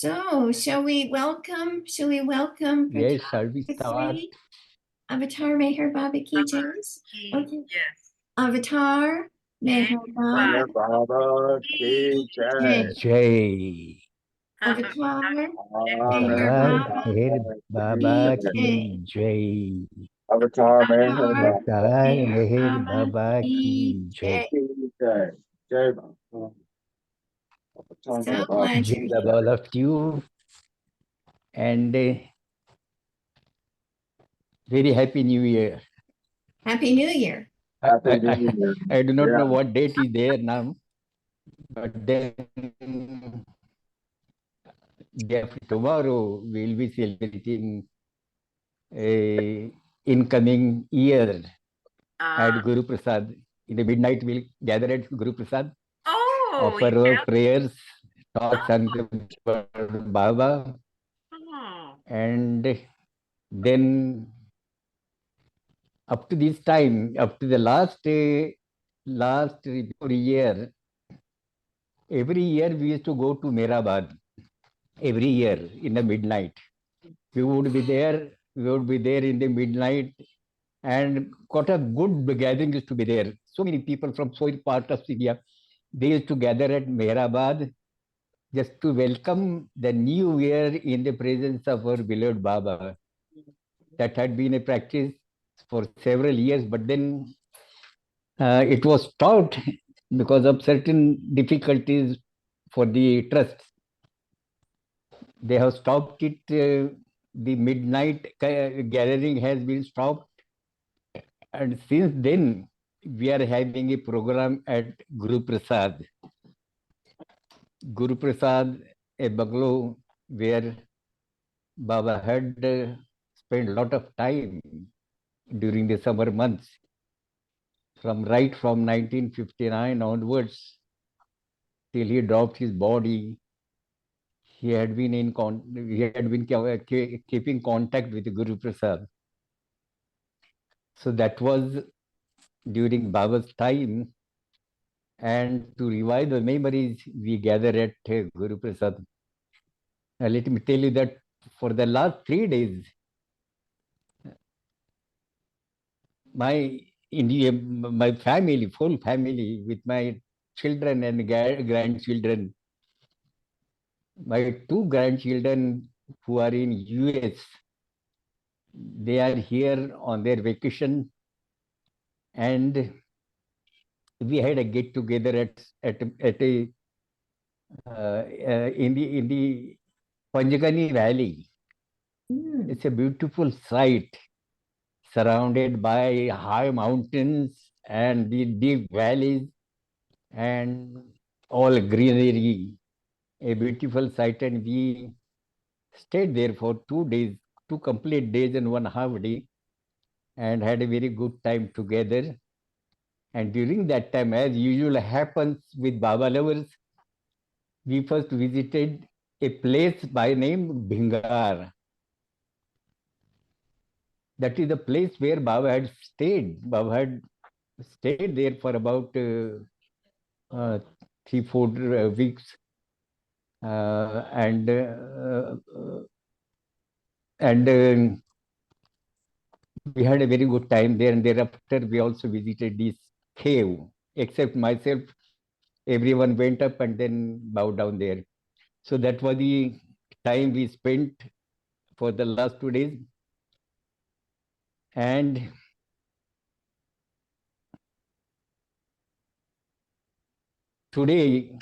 So, shall we welcome Yes, Pratap shall we start? Avatar Meher Baba Ki Jays? Okay. Yes. Avatar Meher Baba Baba Ki Jai. Jai. Avatar Meher Har Baba Her Baba ki Jai. Avatar Meher Avatar Har Meher Meher Baba Baba Ki ki Jai. Jai. Jai. Jai Baba. Avatar So Meher Baba glad Ki you're Jai here. all of you, and very happy New Year. Happy New Year. Happy New Year. I do not know Yeah. what date is there now, but then day after tomorrow we will be celebrating a incoming year at Guruprasad. In the midnight, we'll gather at Guruprasad, offer our prayers, talk something about Baba, and then up to this time, up to the last year, every year we used to go to Mehrabad. Every year in the midnight, we would be there. We would be there in the midnight, and quite a good gathering used to be there. So many people from so many parts of India, they used to gather at Mehrabad just to welcome the new year in the presence of our beloved Baba. That had been a practice for several years, but then it was stopped because of certain difficulties for the trust. They have stopped it. The midnight gathering has been stopped, and since then we are having a program at Guruprasad. Guruprasad, a bungalow where Baba had spent a lot of time during the summer months, from 1959 onwards till he dropped his body. He had been keeping contact with Guru Prasad. So that was during Baba's time, and to revive the memories, we gather at Guru Prasad. Let me tell you that for the last 3 days, my family, full family, with my children and grandchildren, my 2 grandchildren who are in US, they are here on their vacation, and we had a get together at a in the Panjgani Valley. It's a beautiful site surrounded by high mountains and the deep valleys and all greenery. A beautiful site, and we stayed there for 2 days, 2 complete days and 1/2 day, and had a very good time together. And during that time, as usual happens with Baba lovers, we first visited a place by name Bhingar. That is the place where Baba had stayed. Baba had stayed there for about 3-4 weeks, and we had a very good time there. And thereafter, we also visited this cave. Except myself, everyone went up and then bowed down there. So that was the time we spent for the last 2 days. And today,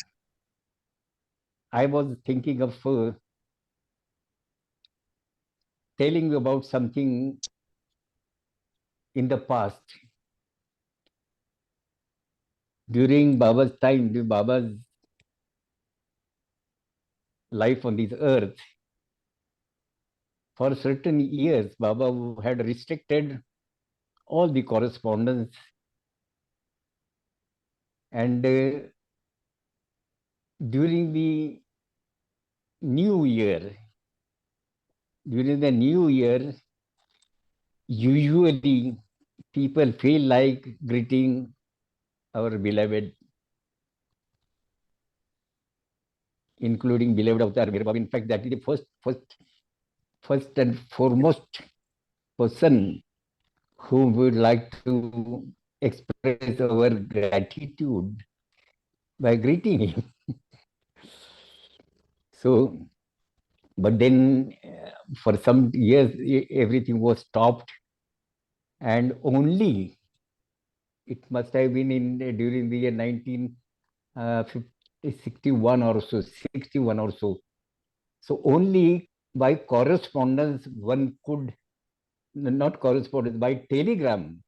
I was thinking of telling you about something in the past. During Baba's time, during Baba's life on this earth, for certain years, Baba had restricted all the correspondence, and during the new year, usually people feel like greeting our beloved. including beloved Avatar Meher Baba. In fact, that is the first and foremost person whom we would like to express our gratitude by greeting him. So, but then for some years, everything was stopped, and only it must have been in during the year 1961 or so, 61 or so. So only by correspondence one could, not correspondence, by telegram,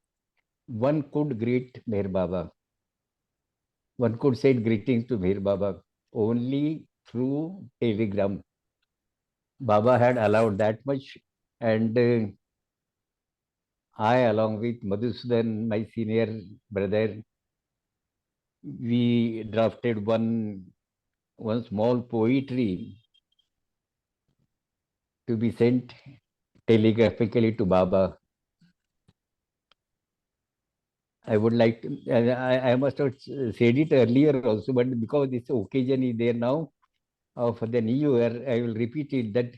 one could greet Meher Baba. One could send greetings to Meher Baba only through telegram. Baba had allowed that much, and I, along with Madhusudan, my senior brother, we drafted one small poetry to be sent telegraphically to Baba. I would like to, I must have said it earlier also, but because this occasion is there now for the new year, I will repeat it that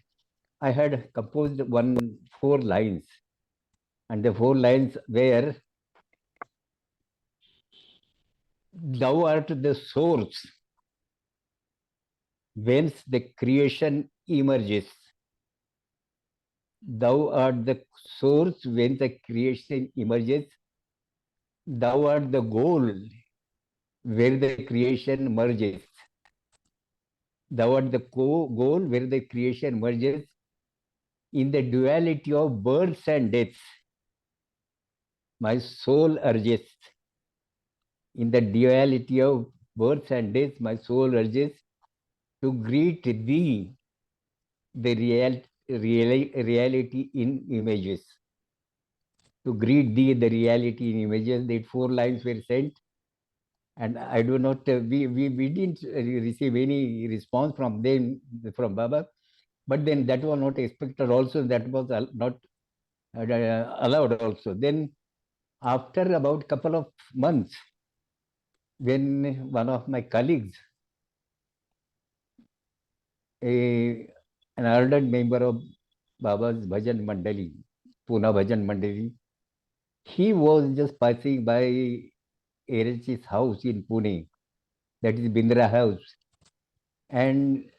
I had composed 4 lines, and the 4 lines were: Thou art the source whence the creation emerges. Thou art the source whence the creation emerges. Thou art the goal where the creation merges. Thou art the goal where the creation merges. In the duality of births and deaths, my soul urges. In the duality of births and deaths, my soul urges to greet thee, the reality in images. To greet thee, the reality in images. The 4 lines were sent, and I do not, we didn't receive any response from them, from Baba, but then that was not expected also, that was not allowed also. Then after about couple of months, when one of my colleagues, an ardent member of Baba's Bhajan Mandali, Poona Bhajan Mandali, he was just passing by Erech's house in Pune, that is Bindra house. And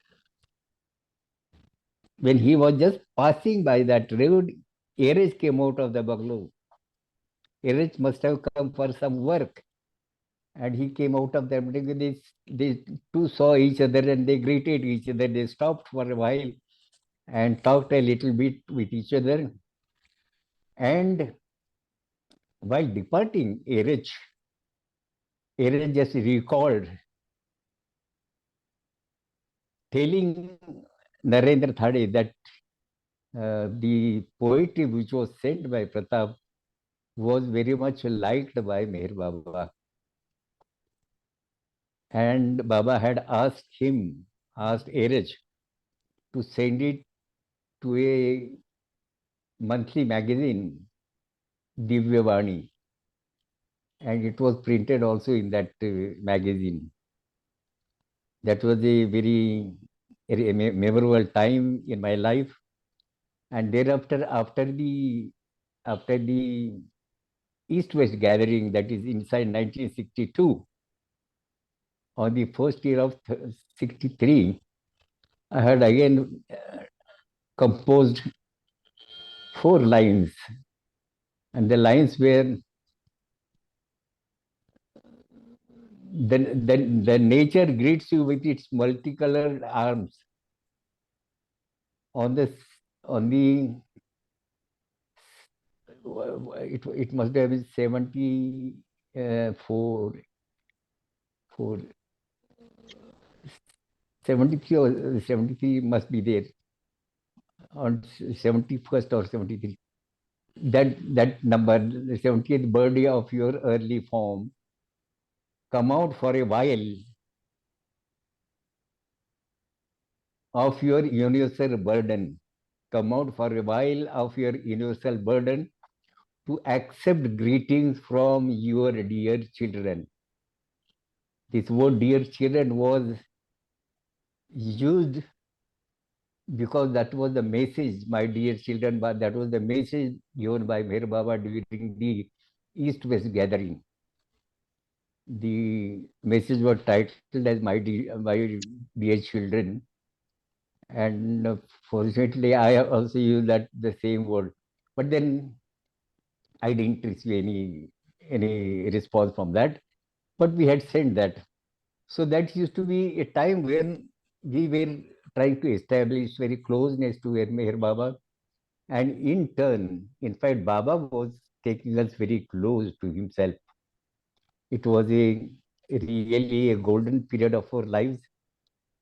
when he was just passing by that road, Erech came out of the bungalow. Erech must have come for some work. And he came out of the building. They two saw each other and they greeted each other. They stopped for a while and talked a little bit with each other. And while departing, Erech just recalled, telling Narendra Thade that the poetry which was sent by Pratap was very much liked by Meher Baba. And Baba had asked Erech to send it to a monthly magazine, Divyavani. And it was printed also in that magazine. That was a very memorable time in my life. And thereafter, after the East-West gathering, that is inside 1962, on the first year of 63, I had again composed 4 lines. And the lines were, the nature greets you with its multicolored arms. On the it must have been 74, 73 or 73 must be there, on 71st or 73. That number, the 70th birthday of your early form, come out for a while of your universal burden. Come out for a while of your universal burden to accept greetings from your dear children. This word dear children was used because that was the message, my dear children, but that was the message given by Meher Baba during the East-West gathering. The message was titled as my dear children, and fortunately, I have also used that the same word. But then I didn't receive any response from that. But we had sent that. So that used to be a time when we were trying to establish very closeness to Meher Baba. And in turn, in fact, Baba was taking us very close to himself. It was really a golden period of our lives.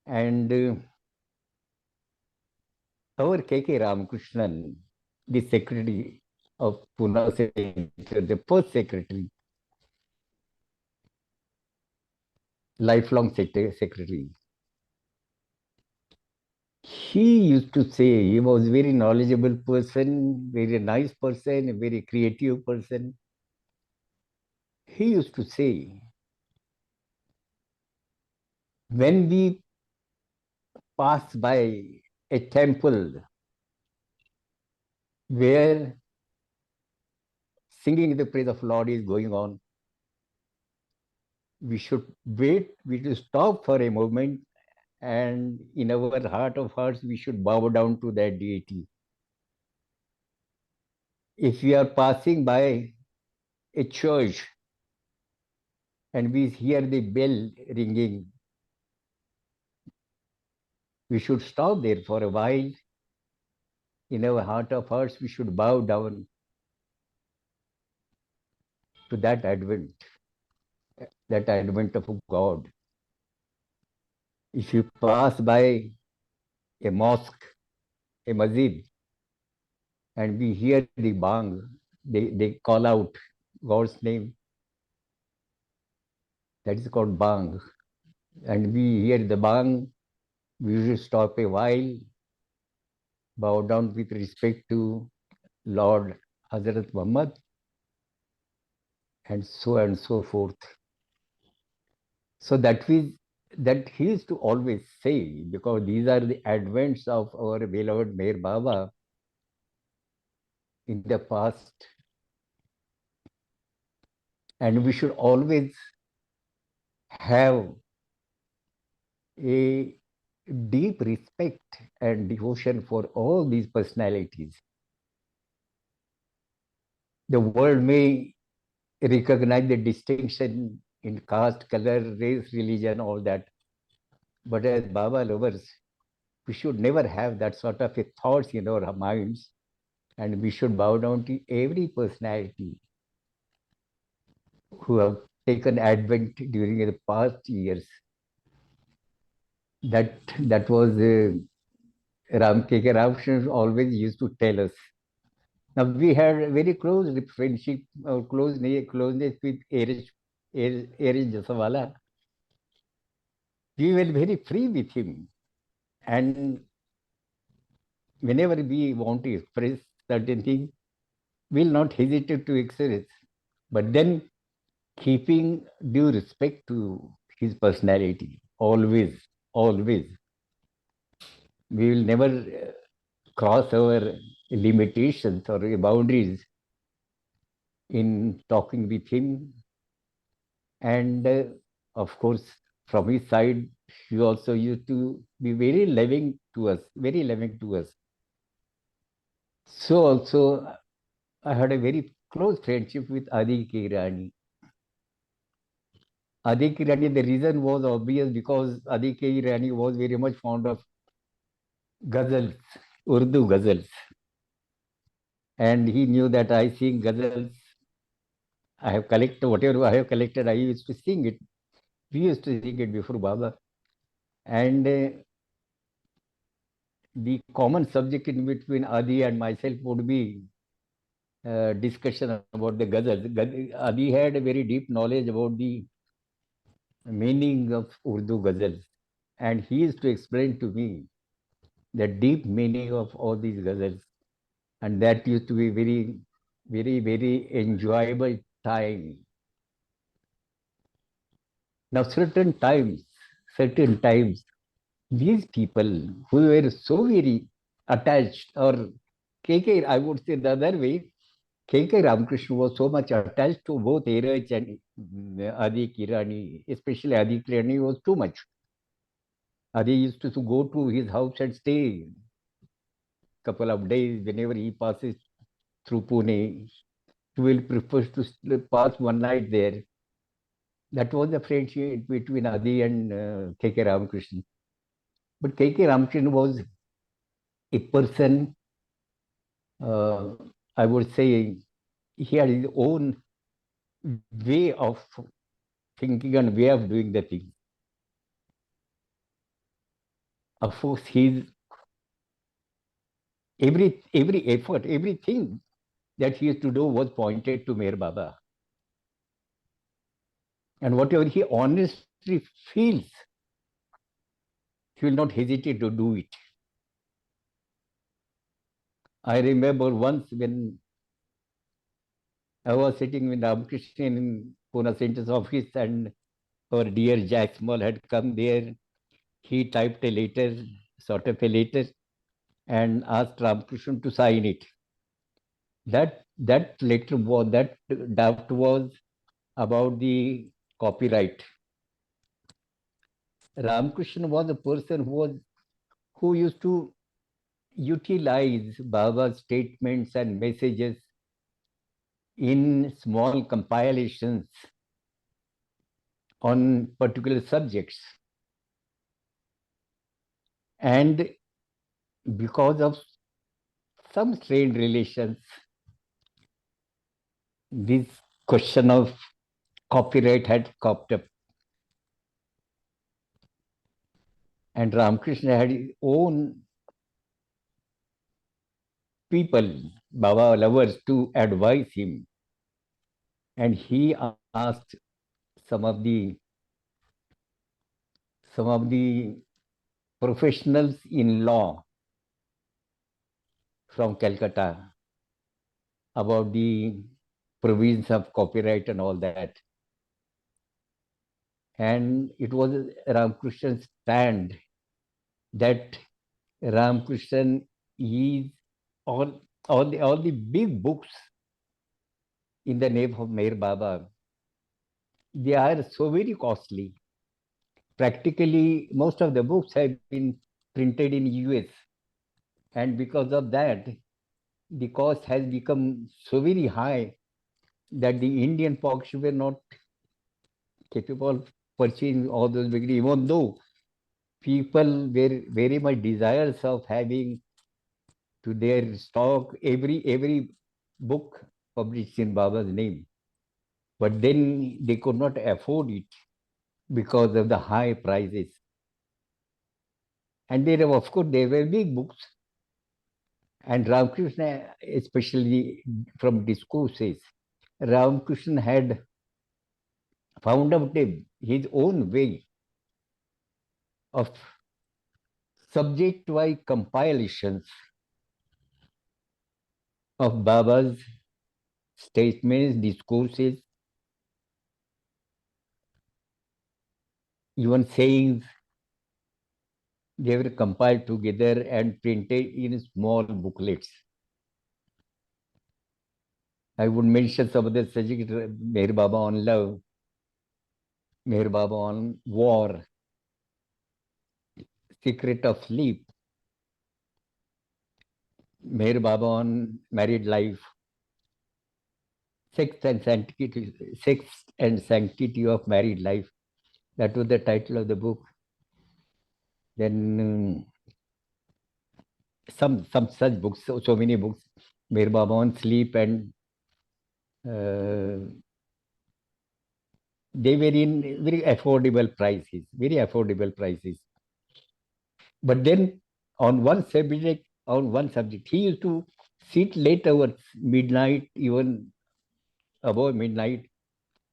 And our K.K. Ramakrishnan, the secretary of Pune, the first secretary, lifelong secretary, he used to say he was a very knowledgeable person, very nice person, a very creative person. He used to say, when we pass by a temple where singing the praise of Lord is going on, we should wait, we should stop for a moment, and in our heart of hearts, we should bow down to that deity. If we are passing by a church and we hear the bell ringing, we should stop there for a while. In our heart of hearts, we should bow down to that advent of God. If you pass by a mosque, a masjid, and we hear the bang, they call out God's name. That is called bang. And we hear the bang, we should stop a while, bow down with respect to Lord Hazrat Muhammad, and so forth. So that he used to always say, because these are the advents of our beloved Meher Baba in the past, and we should always have a deep respect and devotion for all these personalities. The world may recognize the distinction in caste, color, race, religion, all that. But as Baba lovers, we should never have that sort of a thoughts in our minds, and we should bow down to every personality who have taken advent during the past years. That was Ram K.K. Ramakrishnan always used to tell us. Now we had a very close friendship or closeness with Erish Jasawala. We were very free with him, and whenever we want to express certain things, we'll not hesitate to express. But then keeping due respect to his personality, always, always. We will never cross our limitations or boundaries in talking with him. And of course, from his side, he also used to be very loving to us, very loving to us. So also, I had a very close friendship with Adi Kirani. Adi Kirani, the reason was obvious because Adi Kirani was very much fond of ghazals, Urdu ghazals. And he knew that I sing ghazals. I have collected whatever I have collected, I used to sing it. We used to sing it before Baba. And the common subject in between Adi and myself would be discussion about the ghazals. Adi had a very deep knowledge about the meaning of Urdu ghazals. And he used to explain to me the deep meaning of all these ghazals. And that used to be very, very, very enjoyable time. Now, certain times, These people who were so very attached, or KK, I would say the other way, KK Ramakrishna was so much attached to both Eraj and Adi Kirani, especially Adi Kirani was too much. Adi used to go to his house and stay couple of days whenever he passes through Pune. He will prefer to pass one night there. That was the friendship between Adi and KK Ramakrishna. But KK Ramakrishna was a person, uh, I would say, he had his own way of thinking and way of doing the thing. Of course, his every effort, everything that he used to do was pointed to Meher Baba. And whatever he honestly feels, he will not hesitate to do it. I remember once when I was sitting with Ramakrishna in Pune Center's office, and our dear Jack Small had come there. He typed a letter, sort of a letter, and asked Ramakrishna to sign it. That letter was, that draft was about the copyright. Ramakrishna was a person who used to utilize Baba's statements and messages in small compilations on particular subjects. And because of some strained relations, this question of copyright had cropped up. And Ramakrishna had his own people, Baba lovers, to advise him. And he asked some of the professionals in law from Calcutta about the provisions of copyright and all that. And it was Ramakrishna's stand that Ramakrishna is all the big books in the name of Meher Baba. They are so very costly. Practically, most of the books have been printed in US, and because of that, the cost has become so very high that the Indian pockets were not capable of purchasing all those books, even though people were very much desirous of having to their stock every book published in Baba's name. But then they could not afford it because of the high prices. And there, of course, there were big books. And Ramakrishna, especially from discourses, Ramakrishna had found out his own way of subject-wise compilations of Baba's statements, discourses, even sayings. They were compiled together and printed in small booklets. I would mention some of the subjects: Meher Baba on love, Meher Baba on war, secret of sleep, Meher Baba on married life, sex and sanctity of married life. That was the title of the book. Then some such books, so many books, Meher Baba on sleep, and they were in very affordable prices. But then on one subject, he used to sit late hours, midnight, even above midnight.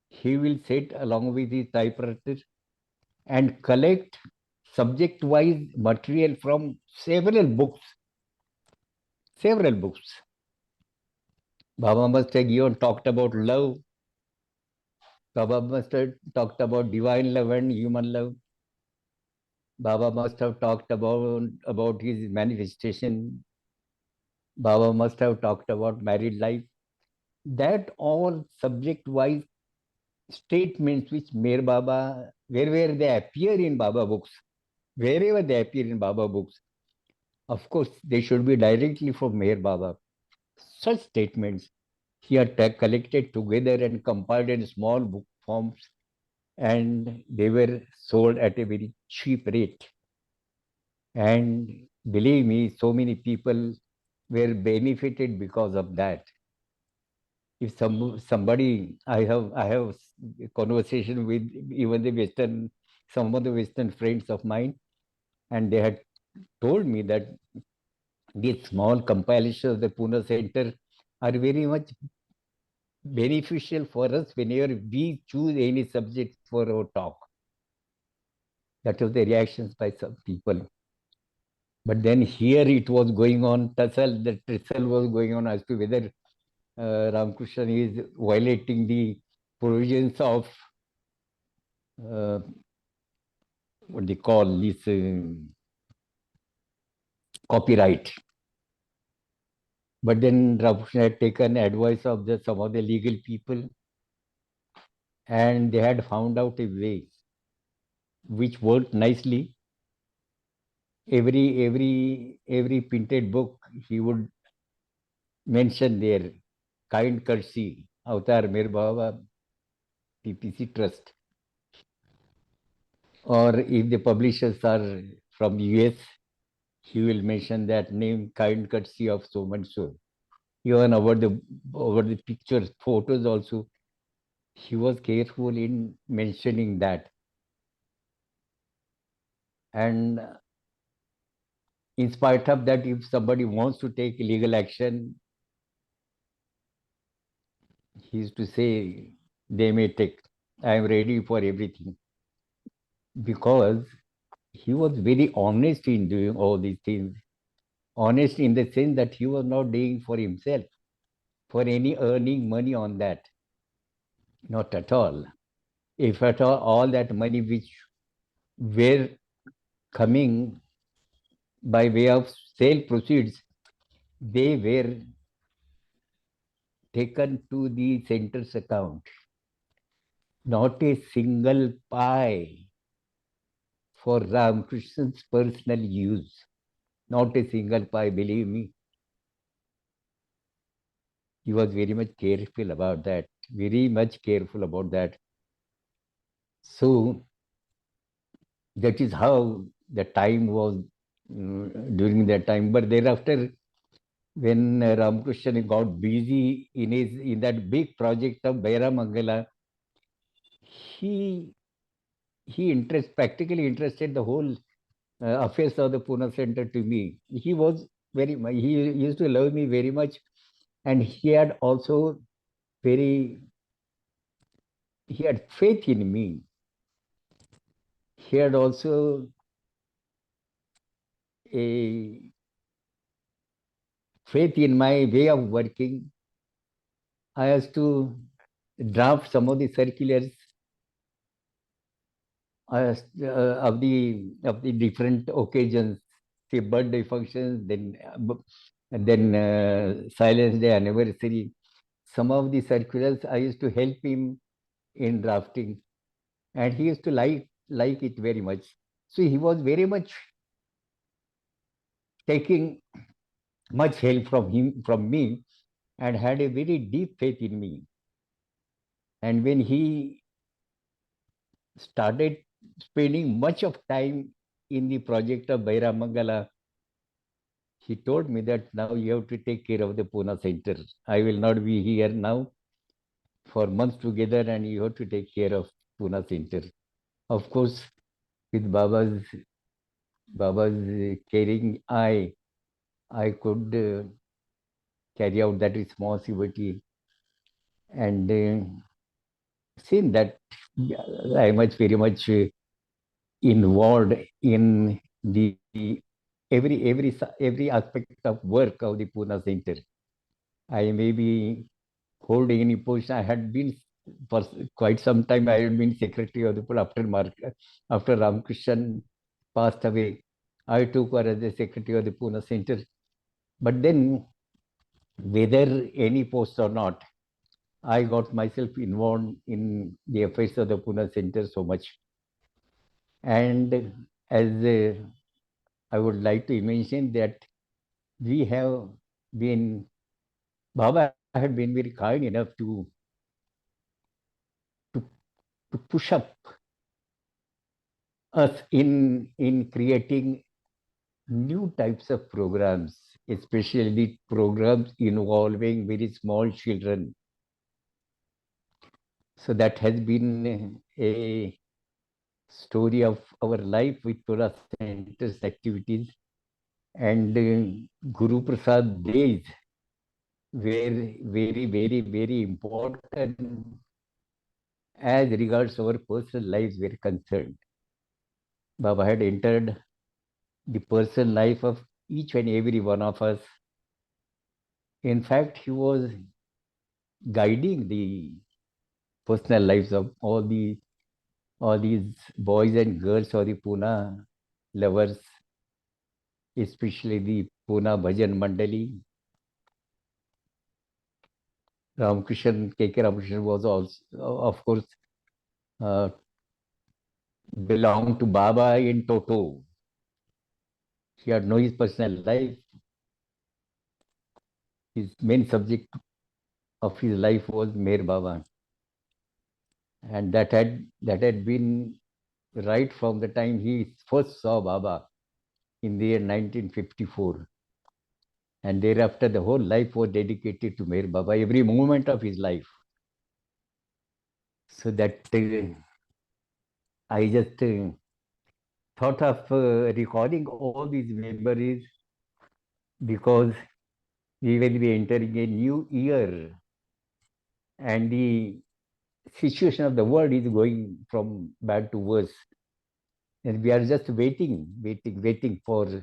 He will sit along with his typewriter and collect subject-wise material from several books. Baba must have given talked about love. Baba must have talked about divine love and human love. Baba must have talked about his manifestation. Baba must have talked about married life. That all subject-wise statements which Mir Baba, wherever they appear in Baba books, wherever they appear in Baba books, of course, they should be directly from Mir Baba. Such statements he had collected together and compiled in small book forms, and they were sold at a very cheap rate. And believe me, so many people were benefited because of that. If somebody, I have a conversation with even the Western, some of the Western friends of mine, and they had told me that these small compilations of the Pune Center are very much beneficial for us whenever we choose any subject for our talk. That was the reactions by some people. But then here it was going on, the tussle was going on as to whether Ramakrishna is violating the provisions of what they call this copyright. But then Ramakrishna had taken advice of some of the legal people, and they had found out a way which worked nicely. Every printed book he would mention there, kind courtesy, Avatar Mir Baba PPC Trust. Or if the publishers are from US, he will mention that name, kind courtesy of so and so. Even over the pictures, photos also, he was careful in mentioning that. And in spite of that, if somebody wants to take legal action, he used to say, they may take. I am ready for everything. Because he was very honest in doing all these things. Honest in the sense that he was not doing for himself, for any earning money on that. Not at all. If at all that money which were coming by way of sale proceeds, they were taken to the center's account. Not a single pie for Ramakrishna's personal use. Not a single pie, believe me. He was very much careful about that, very much careful about that. So that is how the time was during that time. But thereafter, when Ramakrishna got busy in that big project of Baira Mangala, he practically interested the whole affairs of the Pune Center to me. He was he used to love me very much, and he had also he had faith in me. He had also a faith in my way of working. I used to draft some of the circulars of the different occasions, say birthday functions, then Silence Day anniversary. Some of the circulars I used to help him in drafting, and he used to like it very much. So he was very much taking much help from me, and had a very deep faith in me. And when he started spending much of time in the project of Baira Mangala, he told me that now you have to take care of the Pune Center. I will not be here now for months together, and you have to take care of Pune Center. Of course, with Baba's caring eye, I could carry out that responsibility, and seen that I am very much involved in the every aspect of work of the Pune Center. I may be holding any position. I had been for quite some time. I had been secretary of the pool after Ramakrishnan passed away, I took her as the secretary of the Pune Center. But then, whether any post or not, I got myself involved in the affairs of the Pune Center so much. And as I would like to mention that we have been, Baba had been very kind enough to, to push up us in creating new types of programs, especially programs involving very small children. So that has been a story of our life with Pura Center's activities. And Guruprasad days were very, very, very important as regards our personal lives were concerned. Baba had entered the personal life of each and every one of us. In fact, he was guiding the personal lives of all these boys and girls or the Pune lovers, especially the Poona Bhajan Mandali. K.K. Ramakrishnan was also, of course, belonged to Baba in toto. He had no his personal life. His main subject of his life was Meher Baba. And that had been right from the time he first saw Baba in the year 1954. And thereafter, the whole life was dedicated to Meher Baba, every moment of his life. So that I just thought of recording all these memories because we will be entering a new year and the situation of the world is going from bad to worse. And we are just waiting for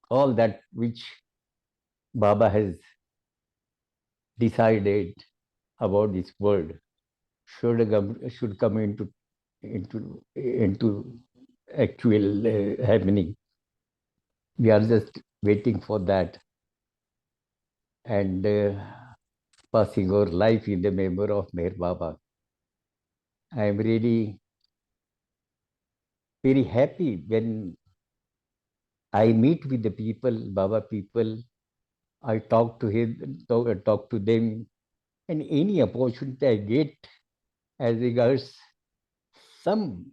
all that which Baba has decided about this world should come into actual happening. We are just waiting for that and passing our life in the memory of Meher Baba. I am really very happy when I meet with the people, Baba people. I talk to them, and any opportunity I get as regards some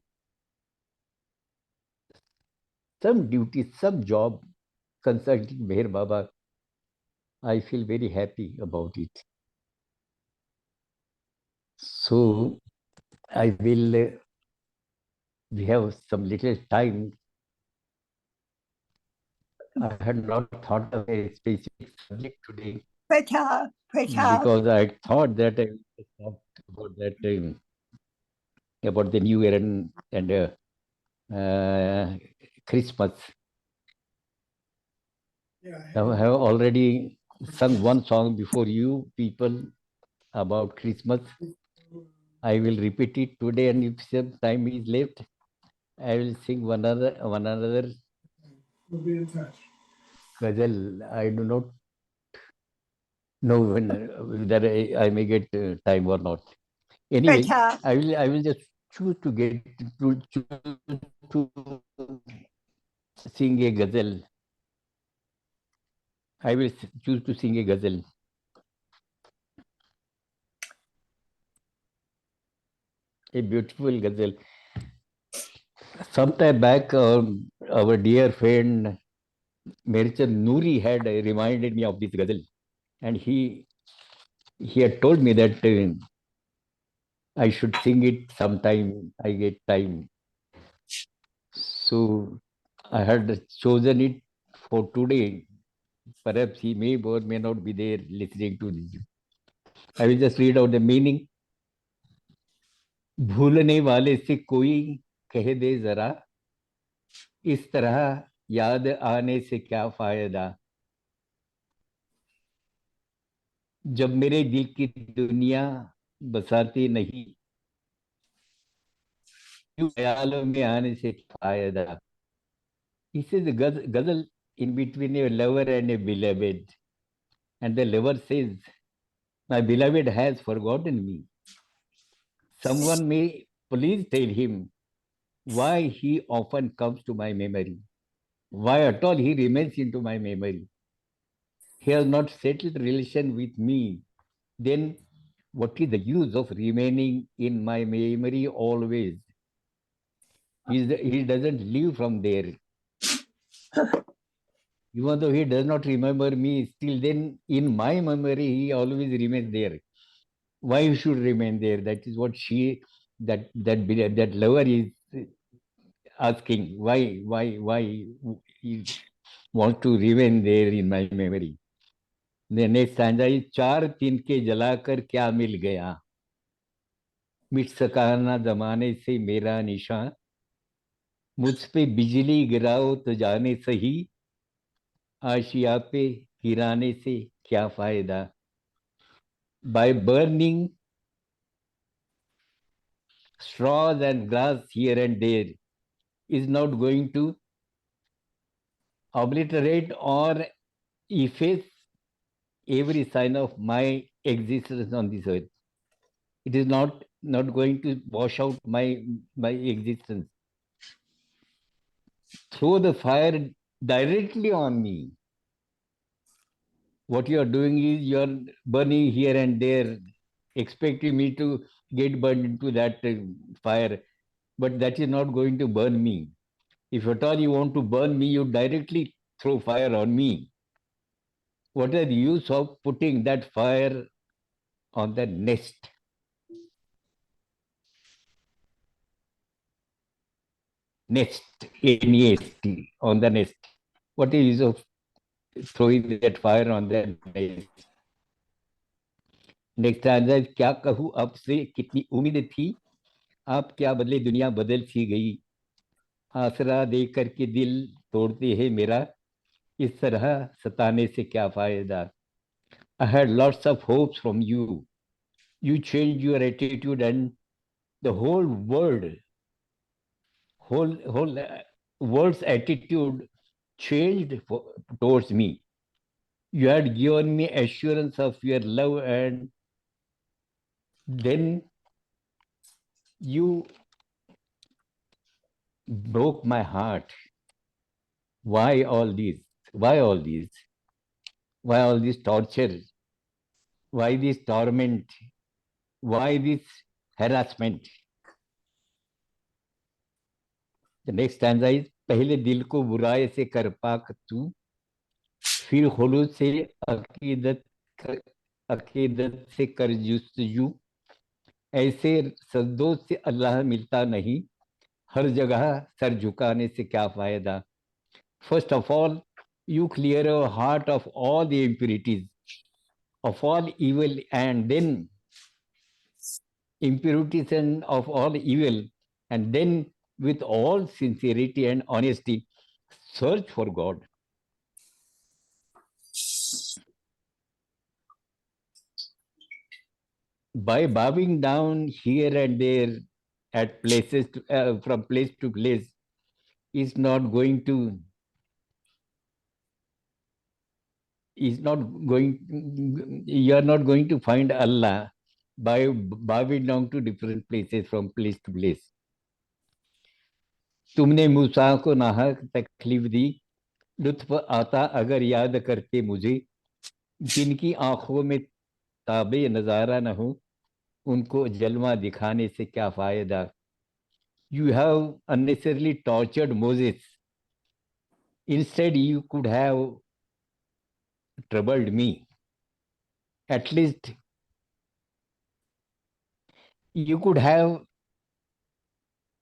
duty, some job concerning Meher Baba, I feel very happy about it. So I will. We have some little time. I had not thought of a specific subject today. Pratap. Because I thought that I talked about that about the New Year and Christmas. I have already sung one song before you people about Christmas. I will repeat it today, and if some time is left, I will sing one another We'll be in touch. ghazal. I do not know whether I may get time or not. Anyway, Pratap. I will just choose to sing a ghazal. I will choose to sing a ghazal. A beautiful ghazal. Sometime back, our dear friend Merchant Noori had reminded me of this ghazal, and he had told me that I should sing it sometime I get time. So I had chosen it for today. Perhaps he may or may not be there listening to this. I will just read out the meaning. भूलने वाले से कोई कह दे जरा, इस तरह याद आने से क्या फायदा, जब मेरे दिल की दुनिया बसाते नहीं, ख्यालों में आने से फायदा. He says a ghazal in between a lover and a beloved. And the lover says, my beloved has forgotten me. Someone may please tell him why he often comes to my memory. Why at all he remains into my memory. He has not settled relation with me. Then what is the use of remaining in my memory always? He doesn't leave from there. Even though he does not remember me, still then in my memory he always remains there. Why he should remain there? That is what that lover is asking. Why he wants to remain there in my memory? The next stanza is, चार तिनके जलाकर क्या मिल गया, मिट सका ना जमाने से मेरा निशान, मुझ पे बिजली गिराओ तो जाने सही, आशिया पे गिराने से क्या फायदा. By burning straws and grass here and there is not going to obliterate or efface every sign of my existence on this earth. It is not going to wash out my existence. Throw the fire directly on me. What you are doing is you are burning here and there, expecting me to get burned into that fire, but that is not going to burn me. If at all you want to burn me, you directly throw fire on me. What is the use of putting that fire on the nest? Nest, N-E-S-T, on the nest. What is the use of throwing that fire on the nest? Next stanza है, क्या कहूँ अब से कितनी उम्मीद थी, आप क्या बदले दुनिया बदल सी गई, आसरा दे करके दिल तोड़ते हैं मेरा, इस तरह सताने से क्या फायदा. I had lots of hopes from you. You changed your attitude and the whole world's attitude changed towards me. You had given me assurance of your love and then you broke my heart. Why all these? Why all these? Why all this torture? Why this torment? Why this harassment? The next stanza is, पहले दिल को बुराई से कर पाक तू, फिर खुलूस से अकीदत अकीदत से कर जुस्तजू, ऐसे सद्दों से अल्लाह मिलता नहीं, हर जगह सर झुकाने से क्या फायदा. First of all, you clear our heart of all the impurities, of all evil, and then impurities and of all evil, and then with all sincerity and honesty, search for God. By bowing down here and there at places from place to place is not going to you are not going to find Allah by bowing down to different places from place to place. तुमने मूसा को नाहक तकलीफ दी, लुत्फ आता अगर याद करते मुझे, जिनकी आंखों में ताबे नजारा न हो, उनको जलवा दिखाने से क्या फायदा. You have unnecessarily tortured Moses. Instead, you could have troubled me. At least you could have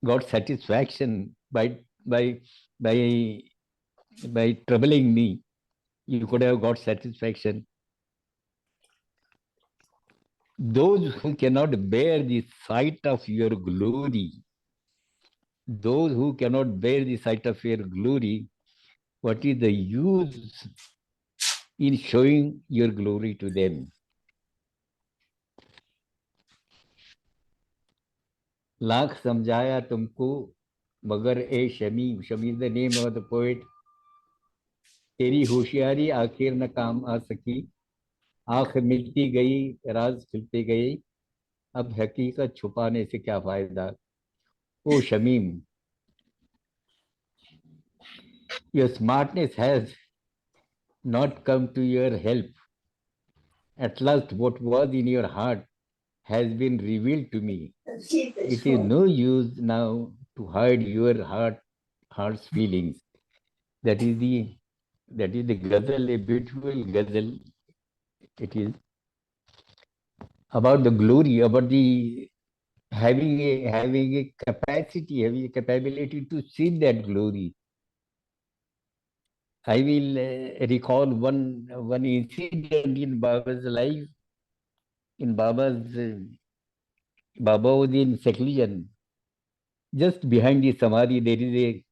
got satisfaction by by by troubling me. You could have got satisfaction. Those who cannot bear the sight of your glory, those who cannot bear the sight of your glory, what is the use in showing your glory to them? Lakh समझाया तुमको मगर ए Shami, Shami is the name of the poet, तेरी होशियारी आखिर न काम आ सकी, आंख मिलती गई राज खुलते गए, अब हकीकत छुपाने से क्या फायदा। ओ Shamim, your smartness has not come to your help. At last, what was in your heart has been revealed to me. It is no use now to hide your heart's feelings. That is the ghazal, a beautiful ghazal. It is about the glory, about the having a capacity, having a capability to see that glory. I will recall one incident in Baba's life. In Baba was in seclusion. Just behind the samadhi, there is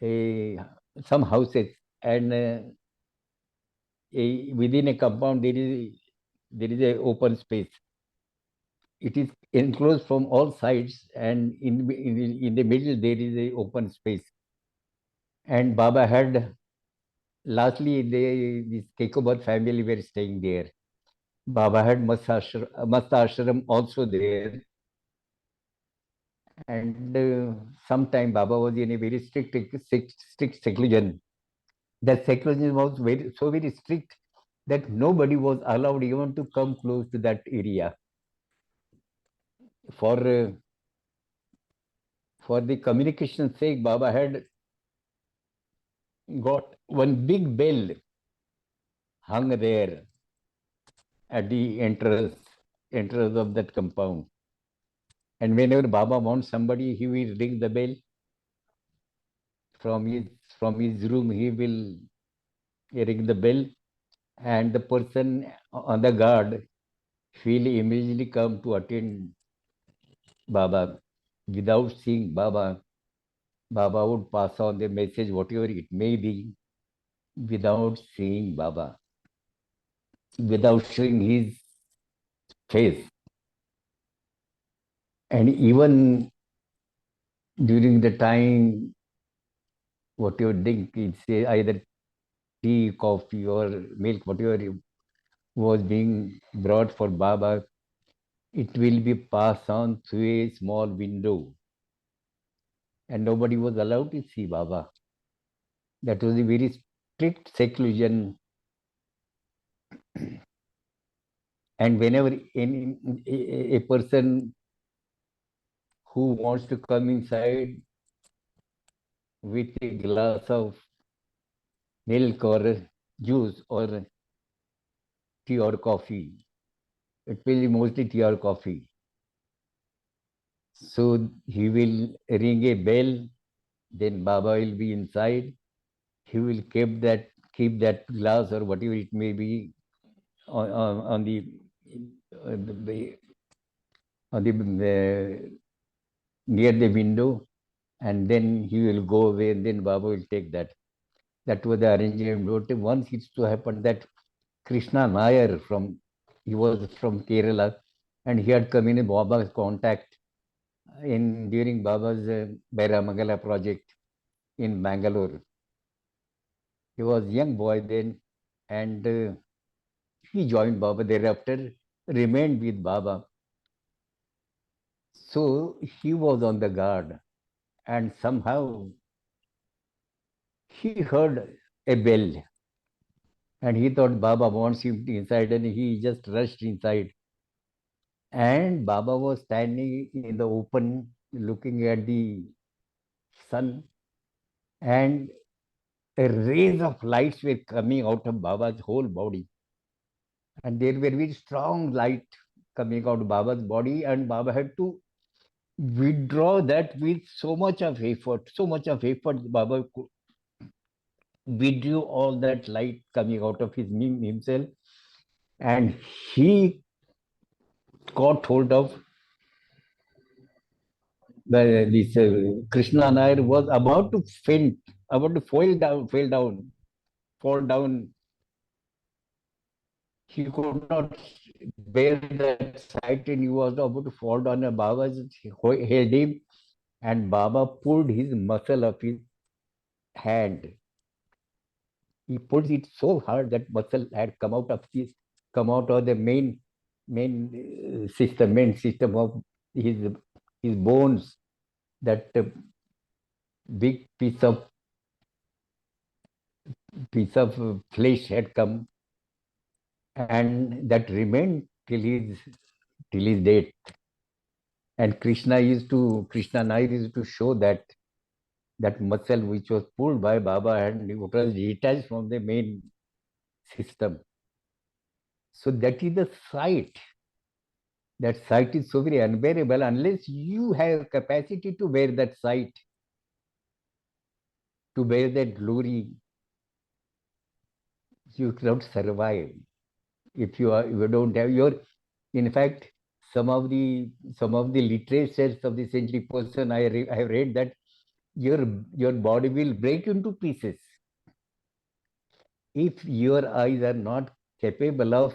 a some houses, and within a compound there is a open space. It is enclosed from all sides, and in the middle there is a open space. And Baba had lastly this Kekobat family were staying there. Baba had Mast Ashram also there. And sometime Baba was in a very strict seclusion. That seclusion was very strict that nobody was allowed even to come close to that area. For the communication sake, Baba had got one big bell hung there at the entrance of that compound. And whenever Baba wants somebody, he will ring the bell. From his room, he will ring the bell, and the person on the guard will immediately come to attend Baba. Without seeing Baba, Baba would pass on the message, whatever it may be, without seeing Baba, without showing his face. And even during the time, whatever drink, it's either tea, coffee, or milk, whatever was being brought for Baba, it will be passed on through a small window. And nobody was allowed to see Baba. That was a very strict seclusion. And whenever a person who wants to come inside with a glass of milk or juice or tea or coffee, it will be mostly tea or coffee. So he will ring a bell, then Baba will be inside. He will keep that glass or whatever it may be on the near the window, and then he will go away, and then Baba will take that. That was the arrangement. Once it so happened that Krishna Nair he was from Kerala, and he had come in Baba's contact during Baba's Bairamangala project in Bangalore. He was a young boy then, and he joined Baba thereafter, remained with Baba. So he was on the guard, and somehow he heard a bell, and he thought Baba wants him inside, and he just rushed inside. And Baba was standing in the open, looking at the sun, and rays of lights were coming out of Baba's whole body. And there were very strong light coming out of Baba's body, and Baba had to withdraw that with so much of effort. Baba withdrew all that light coming out of himself, and he got hold of this Krishna Nair was about to faint, about to fall down. He could not bear that sight, and he was about to fall down, and Baba held him, and Baba pulled his muscle of his hand. He pulled it so hard that muscle had come out of the main system of his bones. That big piece of flesh had come, and that remained till his death. And Krishna Nair used to show that muscle which was pulled by Baba, and it was detached from the main system. So that is the sight. That sight is so very unbearable unless you have capacity to bear that sight, to bear that glory. You cannot survive if you don't have your. In fact, some of the literatures of the saintly person I have read that your body will break into pieces if your eyes are not capable of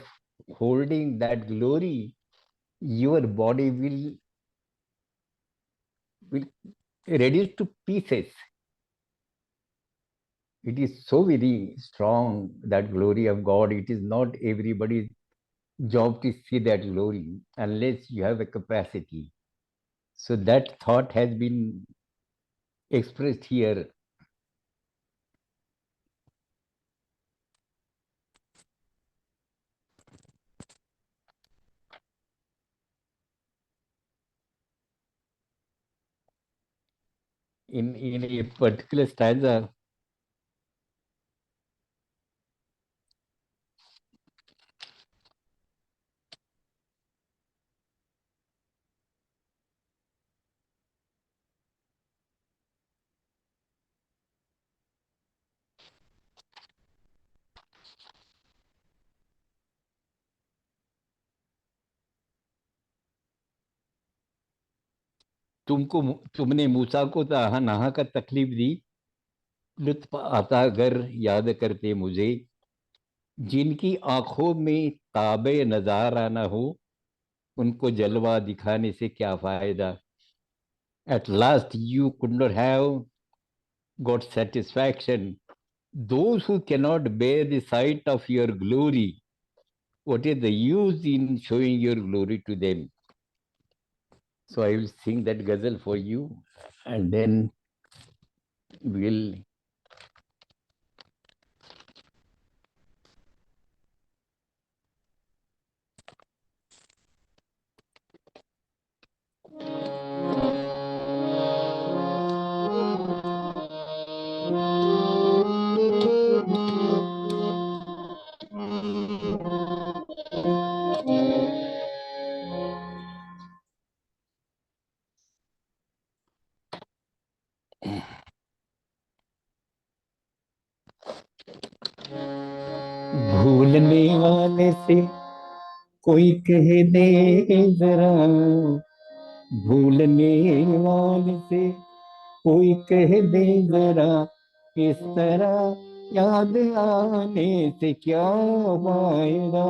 holding that glory. Your body will reduce to pieces. It is so very strong, that glory of God. It is not everybody's job to see that glory unless you have a capacity. So that thought has been expressed here. In a particular stanza, तुमने मूसा को ताहा नहा कर तकलीफ दी, लुत्फ आता अगर याद करते मुझे, जिनकी आंखों में ताबे नजारा ना हो, उनको जलवा दिखाने से क्या फायदा. At last you could not have got satisfaction. Those who cannot bear the sight of your glory, what is the use in showing your glory to them? So I will sing that ghazal for you, and then we'll. भूलने वाले से कोई कह दे जरा, भूलने वाले से कोई कह दे जरा, इस तरह याद आने से क्या फायदा.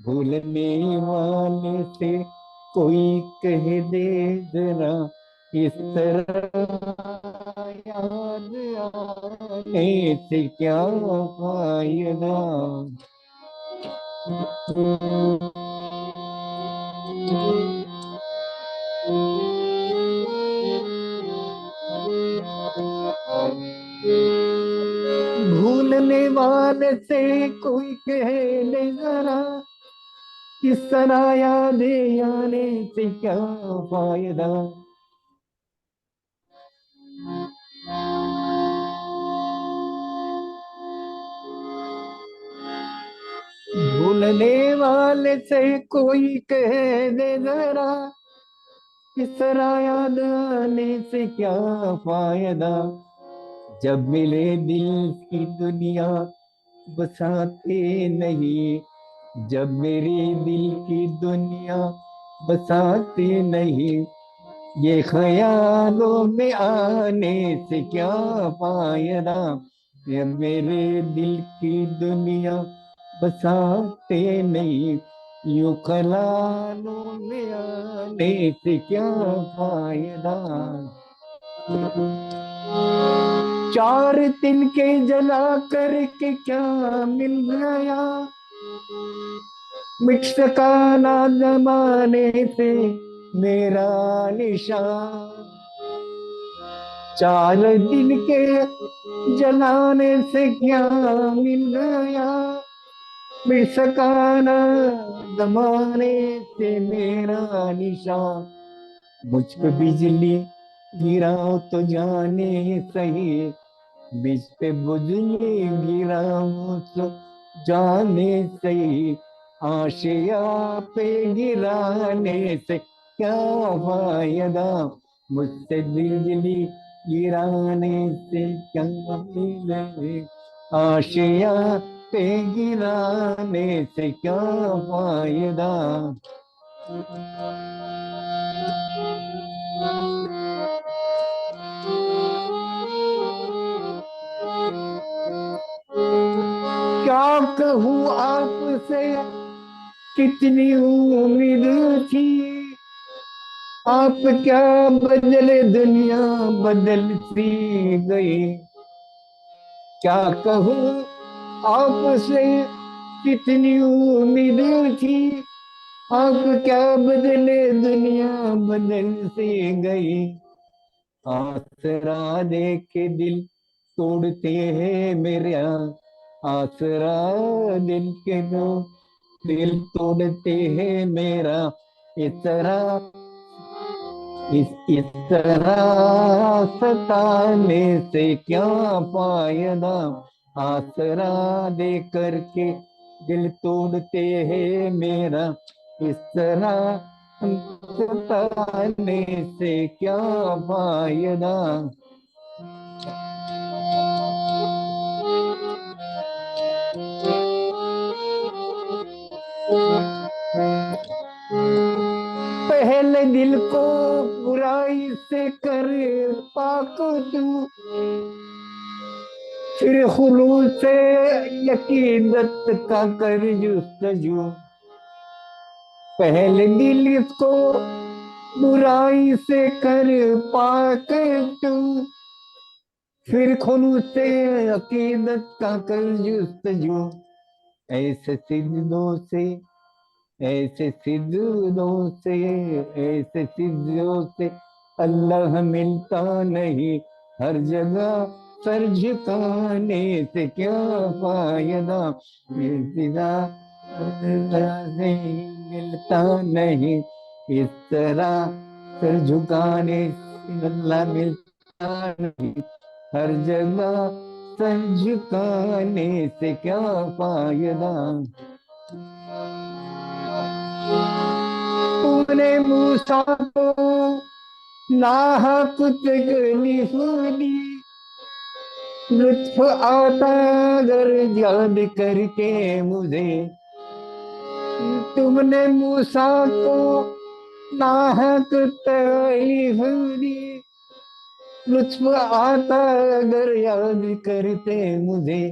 भूलने वाले से कोई कह दे जरा, इस तरह याद आने से क्या फायदा. भूलने वाले से कोई कह दे जरा, किस तरह याद आने से क्या फायदा. भूलने वाले से कोई कह दे जरा, किस तरह याद आने से क्या फायदा. जब मिले दिल की दुनिया बसाते नहीं, जब मेरे दिल की दुनिया बसाते नहीं, ये ख्यालों में आने से क्या फायदा. जब मेरे दिल की दुनिया बसाते नहीं, यूं खलालों में आने से क्या फायदा। चार तिनके जला करके क्या मिल गया, मिट सका ना जमाने से मेरा निशान। चार दिन के जलाने से क्या मिल गया, मिट सका ना जमाने से मेरा निशान। मुझ पे बिजली गिराओ तो जाने सही, बीच पे बुझने गिराओ तो जाने सही। आशिया पे गिराने से क्या फायदा, मुझसे बिजली गिराने से क्या मिले। आशिया पे गिराने से क्या फायदा। क्या कहूँ आपसे कितनी उम्मीद थी, आप क्या बदले दुनिया बदल सी गई। क्या कहूँ आपसे कितनी उम्मीद थी, आप क्या बदले दुनिया बदल सी गई। आसरा दे के दिल तोड़ते हैं मेरे, आसरा दिल के दो दिल तोड़ते हैं मेरा। इस तरह इस तरह सताने से क्या फायदा, आसरा दे करके दिल तोड़ते हैं मेरा। इस तरह सताने से क्या फायदा। पहले दिल को बुराई से कर पाक तू, फिर खुलूस से यकीनत का कर जुस्तजू। पहले दिल इसको बुराई से कर पाक तू, फिर खुलूस से यकीनत का कर जुस्तजू। ऐसे सिजदों से ऐसे सिजदों से ऐसे सिजदों से अल्लाह मिलता नहीं। हर जगह सर झुकाने से क्या फायदा, से मिलता नहीं। इस तरह सर झुकाने से अल्लाह मिलता नहीं। हर जगह सर झुकाने से क्या फायदा। तूने मूसा को नाहक तकलीफ दी, लुत्फ आता अगर याद करके मुझे। तुमने मूसा को नाहक तकलीफ दी, लुत्फ आता अगर याद करते मुझे।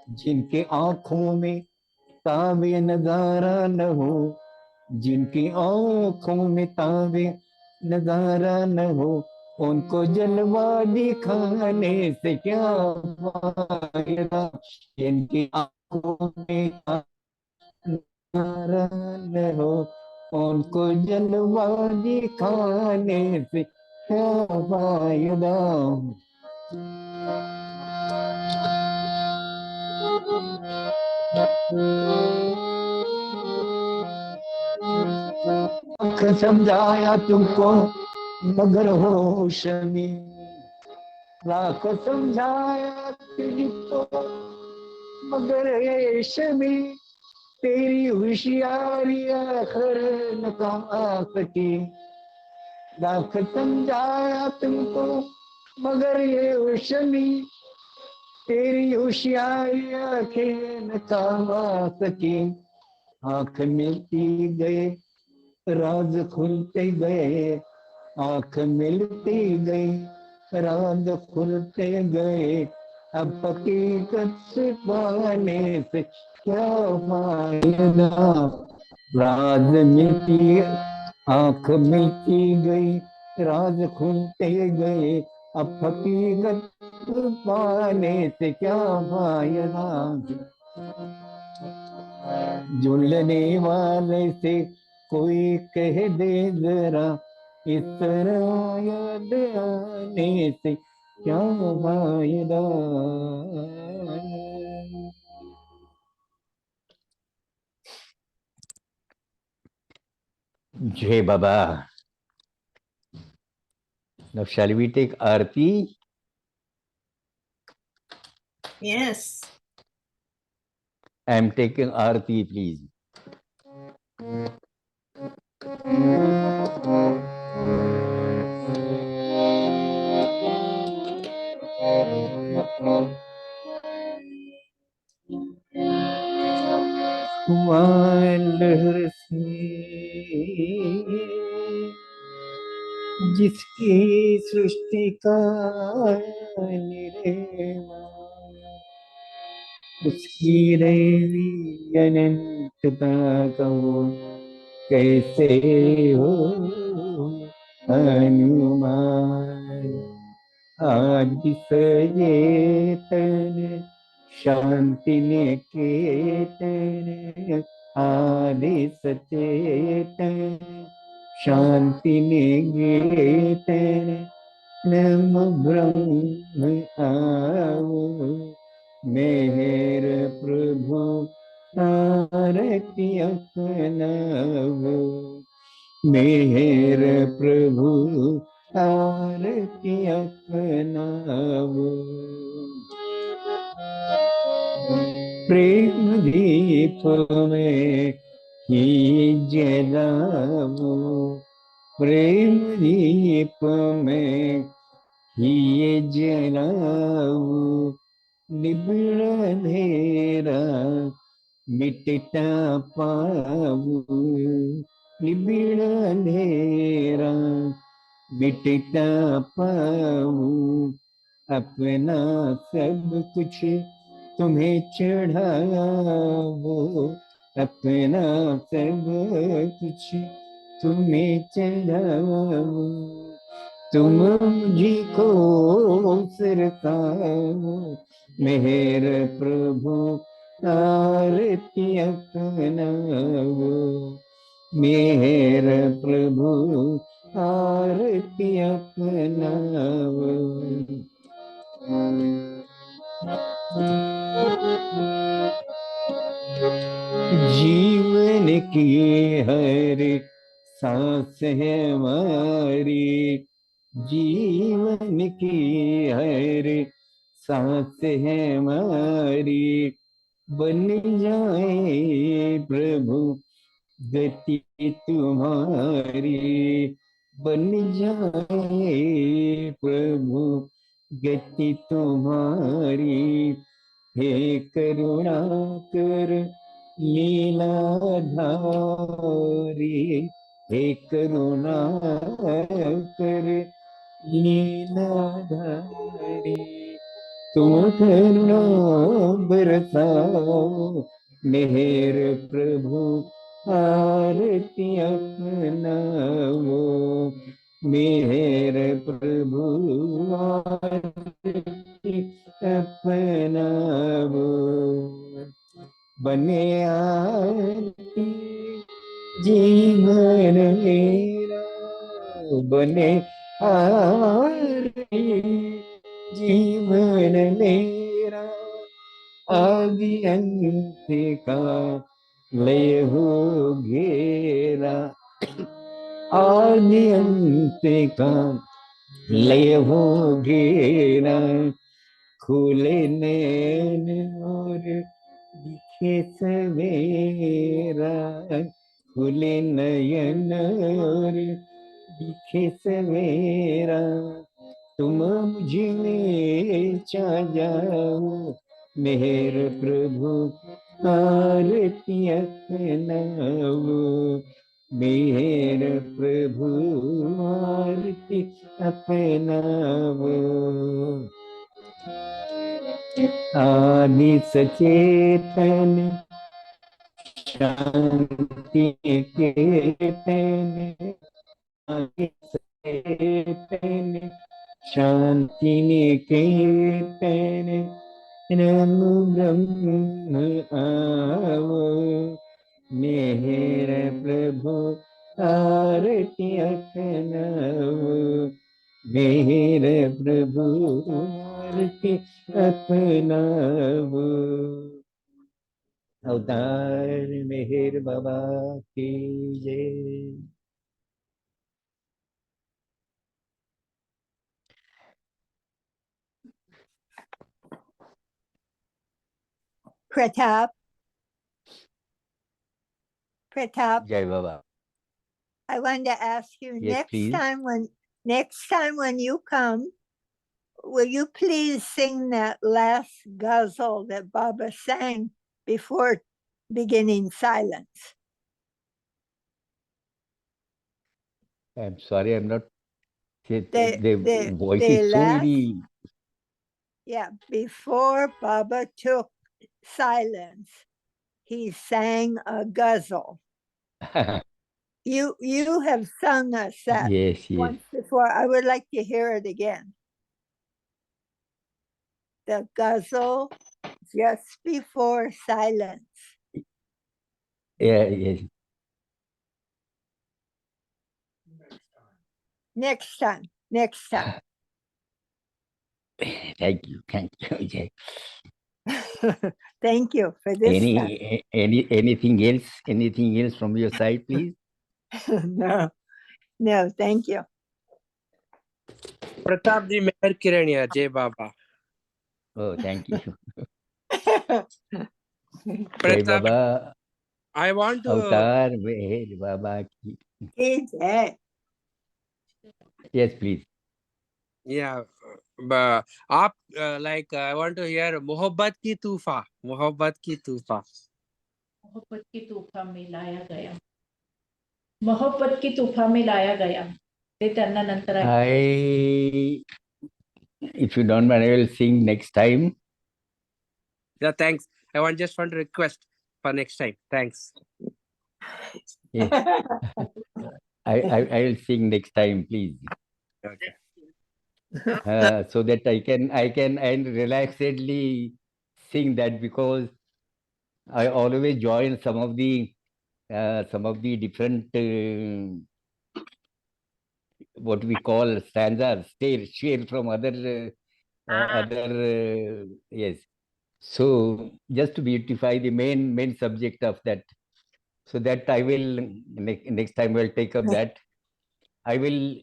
जिनके आंखों में ताबे नजारा न हो, जिनकी आंखों में ताबे नजारा न हो, उनको जलवा दिखाने से क्या फायदा। जिनकी आंखों में नजारा न हो, उनको जलवा दिखाने से क्या फायदा। समझाया तुमको मगर होश में, लाख समझाया तुझको मगर होश में। तेरी होशियारी आखिर न काम आ सकी। लाख समझाया तुमको मगर ये होश में, तेरी होशियारी आखिर न काम आ सकी। आंख मिलती गए राज खुलते गए, आंख मिलती गई राज खुलते गए। अब हकीकत से पाने से क्या फायदा। राज मिलती आंख मिलती गई, राज खुलते गए, अब हकीकत पाने से क्या फायदा। जुलने वाले से कोई कह दे जरा, इस तरह याद आने से क्या फायदा। जय बाबा. Now shall we take Aarti? Yes. I am taking Aarti, please. लहर से जिसकी सृष्टि का निर्माण, उसकी रैवी अनंतता का वो कैसे हो अनुमान। आज सये तन शांति निकेतन, आदि सचेतन शांति निकेतन, नम ब्रह्म आओ मेहर प्रभु आरती अपनाओ, मेहर प्रभु आरती अपनाओ। प्रेम दीप में ही जलाओ, प्रेम दीप में ही जलाओ, निबिड़ अंधेरा मिटता पाओ, निबिड़ अंधेरा मिटता पाओ। अपना सब कुछ तुम्हें चढ़ाओ, अपना सब कुछ तुम्हें चढ़ाओ। तुम मुझी को सरकाओ, मेहर प्रभु आरती अपनाओ, मेहर प्रभु आरती अपनाओ। जीवन की हर सांस है हमारी, जीवन की हर सांस है हमारी, बन जाए प्रभु गति तुम्हारी, बन जाए प्रभु गति तुम्हारी। हे करुणा कर लीलाधारी, हे करुणा कर लीलाधारी, तुम करुणा बरसाओ, मेहर प्रभु आरती अपनाओ, मेहर प्रभु आरती अपनाओ। बने आरती जीवन मेरा, बने आरती जीवन मेरा, आदि अंत का लय हो घेरा, आदि अंत का लय हो घेरा। खुले नैन और दिखे सवेरा, खुले नयन और दिखे सवेरा। तुम मुझ में छा जाओ, मेहर प्रभु आरती अपनाओ, मेहर प्रभु आरती अपनाओ। आदि सचेतन शांति निकेतन शांति निकेतन राम ब्रह्म आवो मेहर प्रभु आरती अपनाओ मेहर प्रभु आरती अपनाओ अवतार मेहर बाबा की जय। Pratap. जय बाबा। I wanted to ask you Yes, please. next time when you come, will you please sing that last ghazal that Baba sang before beginning silence? I'm sorry, I'm not. The voice is so very. Yeah, before Baba took silence, he sang a ghazal. You have sung us that Yes, yes. once before. I would like to hear it again. The ghazal just before silence. Yeah, yes. Next time. Thank you, Jay. Thank you for this time. Anything else from your side, please? No, thank you. Pratap ji Meher Kiraniya, Jai Baba. Oh, thank you. Pratap, Baba, I want to. Avatar Meher Baba ki. Yes, please. Yeah, but I want to hear Mohabbat ki Toofa. Mohabbat ki Toofa. मोहब्बत की तूफा में लाया गया मोहब्बत की तूफा में लाया गया ते त्यांना नंतर If you don't mind, I will sing next time. Yeah, thanks. Just want to request for next time. Thanks. Yes. I will sing next time, please. Okay. So that I can and relaxedly sing that, because I always join some of the different what we call stanzas, share from other yes. So just to beautify the main subject of that, so that I will next time will take up that. I will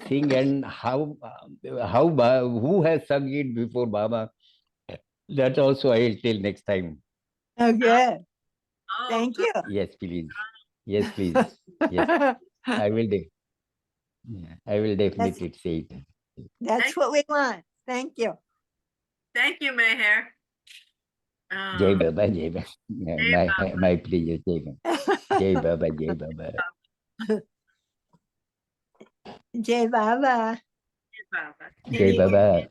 sing, and who has sung it before Baba, that also I will tell next time. Oh, good. Thank you. Yes, please. Yes, please. Yes, I will definitely say it. That's what we want. Thank you. Thank you, Meher. Jai Baba, Jai Baba. My pleasure, Jai Baba. Jai Baba, Jai Baba. Jai Baba. Jai Baba.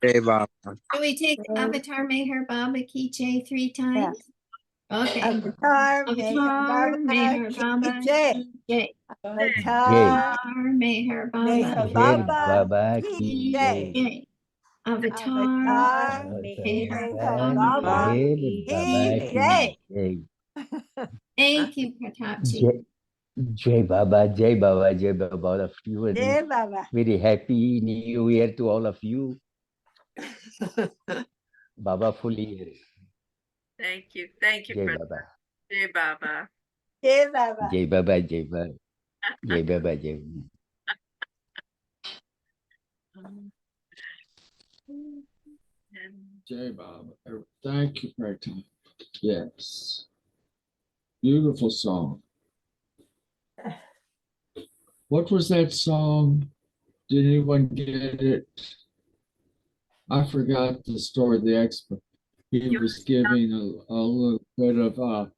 Jai Baba. Can we take Avatar Meher Baba Ki Jai 3 times? Okay. Avatar Avatar Meher Baba Ki Jai. Jai. Avatar Meher Meher Baba Baba Ki Ki Jai. Jai. Avatar Meher Baba Meher Ki Baba Jai. Ki Jai. Thank you, Pratap Ji. Jai Baba, Jai Baba, Jai Baba, all of you. And Jai Baba. very happy New Year to all of you. Baba full year. Thank you, Jai Baba. Jai Baba. Jai Baba. Jai Baba, Jai Baba. Jai Baba, Jai Baba. Jai Baba. Thank you, Pratap. Yes. Beautiful song. What was that song? Did anyone get it? I forgot the story. The expert. He was giving a little bit of